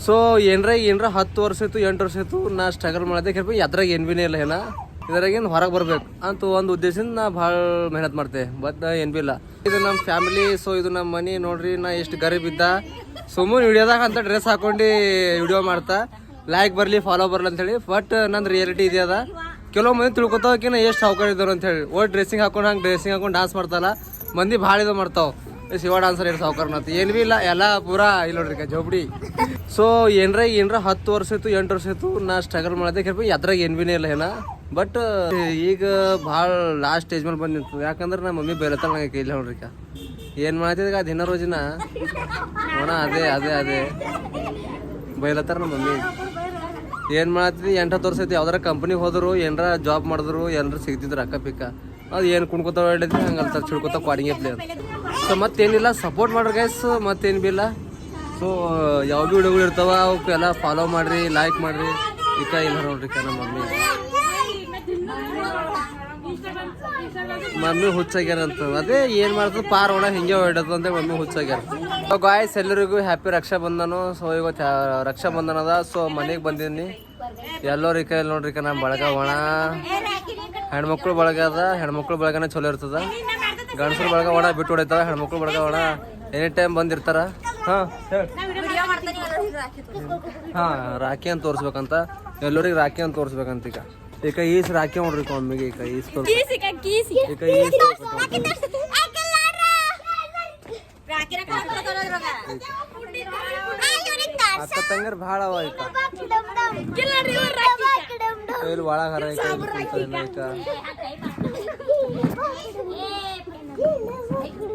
So ಏನ್ರ 10 ವರ್ಷ ಆಯ್ತು 8 ವರ್ಷ ಆಯ್ತು ನಾ ಸ್ಟ್ರಗಲ್ ಮಾಡಿದೆ ಕೇಳ್ಬೇಕು ಅದ್ರಾಗ ಏನು ಭೀನೇ ಇಲ್ಲ ಏನ ಇದ್ರಾಗೇನು ಹೊರಗೆ ಬರ್ಬೇಕು ಅಂತ ಒಂದು ಉದ್ದೇಶದಿಂದ ನಾ ಭಾಳ ಮೆಹನತ್ ಮಾಡ್ತೆ ಬಟ್ ಏನು ಭೀ ಇಲ್ಲ. ಇದು ನಮ್ಮ ಫ್ಯಾಮಿಲಿ, ಸೊ ಇದು ನಮ್ಮ ಮನೆ ನೋಡ್ರಿ. ನಾ ಎಷ್ಟು ಗರೀಬ್ ಇದ್ದ ಸುಮ್ಮನೆ ವಿಡಿಯೋದಾಗ ಅಂತ ಡ್ರೆಸ್ ಹಾಕೊಂಡು ವಿಡಿಯೋ ಮಾಡ್ತಾ ಲೈಕ್ ಬರಲಿ ಫಾಲೋ ಬರಲಿ ಅಂತೇಳಿ. ಬಟ್ ನಂದು ರಿಯಾಲಿಟಿ ಇದೆ ಅದ. ಕೆಲವು ಮಂದಿ ತಿಳ್ಕೊತಾವಕಿನ ಎಷ್ಟು ಸಾವುಕಾರ ಇದ್ದವ್ರು ಅಂತೇಳಿ. ಒಟ್ಟು ಡ್ರೆಸ್ಸಿಂಗ್ ಹಾಕೊಂಡು ಡಾನ್ಸ್ ಮಾಡ್ತಾರಲ್ಲ ಮಂದಿ ಭಾಳ ಇದು ಮಾಡ್ತಾವೆ. ಶಿವ ಡಾನ್ಸರ್ ಏನು ಸಾವುಕಾರನಂತ ಏನು ಭೀ ಇಲ್ಲ, ಎಲ್ಲ ಪೂರಾ ಇಲ್ಲ ನೋಡ್ರಿ ಜೋಬಡಿ. ಸೊ ಏನ್ರ 10 ವರ್ಷ ಆಯ್ತು 8 ವರ್ಷ ಆಯ್ತು ನಾ ಸ್ಟ್ರಗಲ್ ಮಾಡಿದೆ ಕೇಳ್ಬೇಕು ಅದ್ರಾಗ ಏನು ಭೀನೇ ಇಲ್ಲ ಏನ. ಬಟ್ ಈಗ ಭಾಳ ಲಾಸ್ಟ್ ಸ್ಟೇಜ್ ಮೇಲೆ ಬಂದು ನಿಂತು. ಯಾಕಂದ್ರೆ ನಮ್ಮ ಮಮ್ಮಿ ಬೈಲತ್ತಾಳ ನಂಗೆ ಕೈಲಿ ನೋಡ್ರಿಕ ಏನು ಮಾಡ್ತಿದ್ದ ದಿನ ರೋಜಿನ ಒಣ ಅದೇ ಬೈಲತ್ತಾರ ನಮ್ಮ ಮಮ್ಮಿ. ಏನು ಮಾಡ್ತಿದ್ವಿ 8-10 ವರ್ಷ ಐತಿ ಯಾವ್ದಾರ ಕಂಪ್ನಿಗೆ ಹೋದ್ರು ಏನಾರ ಜಾಬ್ ಮಾಡಿದ್ರು ಏನಾರ ಸಿಗ್ತಿದ್ರು ಅಕ್ಕ ಪಿಕ್ಕ. ಅದು ಏನು ಕುಣ್ಕೋತಾವ ಹೇಳಿದ್ವಿ ಹಂಗೆ ಅಲ್ತಾರೆ ಚಿಡ್ಕೋತಾವ ಕ್ವಾಡಿಂಗ್ ಪ್ಲೇಯರ್. ಸೊ ಮತ್ತೇನಿಲ್ಲ, ಸಪೋರ್ಟ್ ಮಾಡ್ರಿ ಗೈಸ್, ಮತ್ತೇನು ಭೀ ಇಲ್ಲ. ಸೊ ಯಾವ ಭೀ ವಿಡಿಯೋಗಳು ಇರ್ತಾವ ಅವಕ್ಕೆಲ್ಲ ಫಾಲೋ ಮಾಡಿರಿ, ಲೈಕ್ ಮಾಡಿರಿ. ಈಗ ಇಲ್ಲ ನೋಡ್ರಿ ನಮ್ಮ ಮಮ್ಮಿ ಹುಚ್ಚಾಗ್ಯಾರಂತ. ಅದೇ ಏನು ಮಾಡ್ತದೆ ಪಾರ್ ಒಣ ಹಿಂಗೆ ಹೊಡೋದು ಅಂತ ಮಮ್ಮಿ ಹುಚ್ಚಾಗ್ಯಾರ. ಸೊ ಗಾಯ್ಸ್ ಎಲ್ಲರಿಗೂ ಹ್ಯಾಪಿ ರಕ್ಷಾ ಬಂಧನ. ಸೊ ಇವತ್ತು ರಕ್ಷಾ ಬಂಧನ ಅದ. ಸೊ ಮನೆಗೆ ಬಂದೀನಿ. ಎಲ್ಲರೂ ಈ ಕೈ ನೋಡ್ರಿ ನಮ್ಮ ಬಳಗ ಒಣ ಹೆಣ್ಮಕ್ಳು ಬಳಗ ಅದ. ಹೆಣ್ಮಕ್ಳು ಬಳಗನೇ ಚಲೋ ಇರ್ತದ. ಗಂಡಸ್ರು ಬಳಗ ಒಣ ಬಿಟ್ಟು ಹೊಡಿತಾವ. ಹೆಣ್ಮಕ್ಳು ಬಳಗ ಒಣ ಎನಿ ಟೈಮ್ ಬಂದಿರ್ತಾರ. ರಾಖಿ ಅಂತ ತೋರಿಸ್ಬೇಕಂತ ಎಲ್ಲರಿಗೆ ರಾಖಿ ಅಂತ ತೋರಿಸ್ಬೇಕಂತ. ಈಗ ಈಸ್ ರಾಖಿ ನೋಡ್ರಿ ಮಮ್ಮಿಗೆ. ಈಗ ಈಸ್ ಅಕ್ಕ ತಂಗರ್ ಭಾಳ ಅವ. ಈಗ ಒಳಗ ಹರ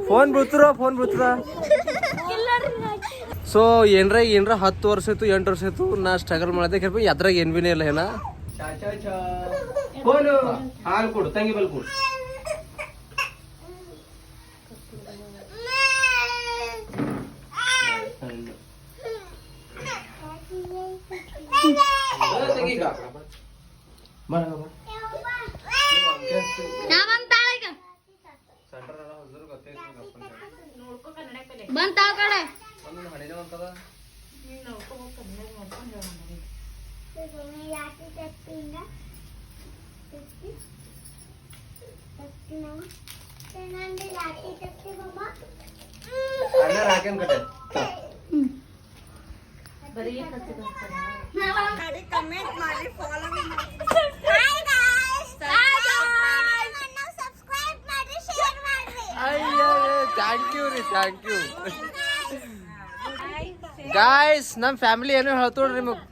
ಫೋನ್ ಬೀಳ್ತದ. ಸೊ ಏನ್ರ 10 ವರ್ಷ ಆಯ್ತು 8 ವರ್ಷ ಆಯ್ತು ನಾ ಸ್ಟ್ರಗಲ್ ಮಾಡಿದೆ ಕೇಳ್ಬೇಕು ಅದ್ರಾಗ ಏನು ಭೀನೇ ಇಲ್ಲ ಏನ. ಹಾಲು ಕೊಡು ತಂಗಿ ಬಲ್ ಕೊಡು. ಕಮೆಂಟ್ ಮಾಡಿ ಫಾಲೋ ಥ್ಯಾಂಕ್ ಯು ಗಾಯ್ಸ್. ನಮ್ಮ ಫ್ಯಾಮಿಲಿ ಏನೋ ಹೇಳ್ತೋಡ್ರಿ ನಿಮಗೆ.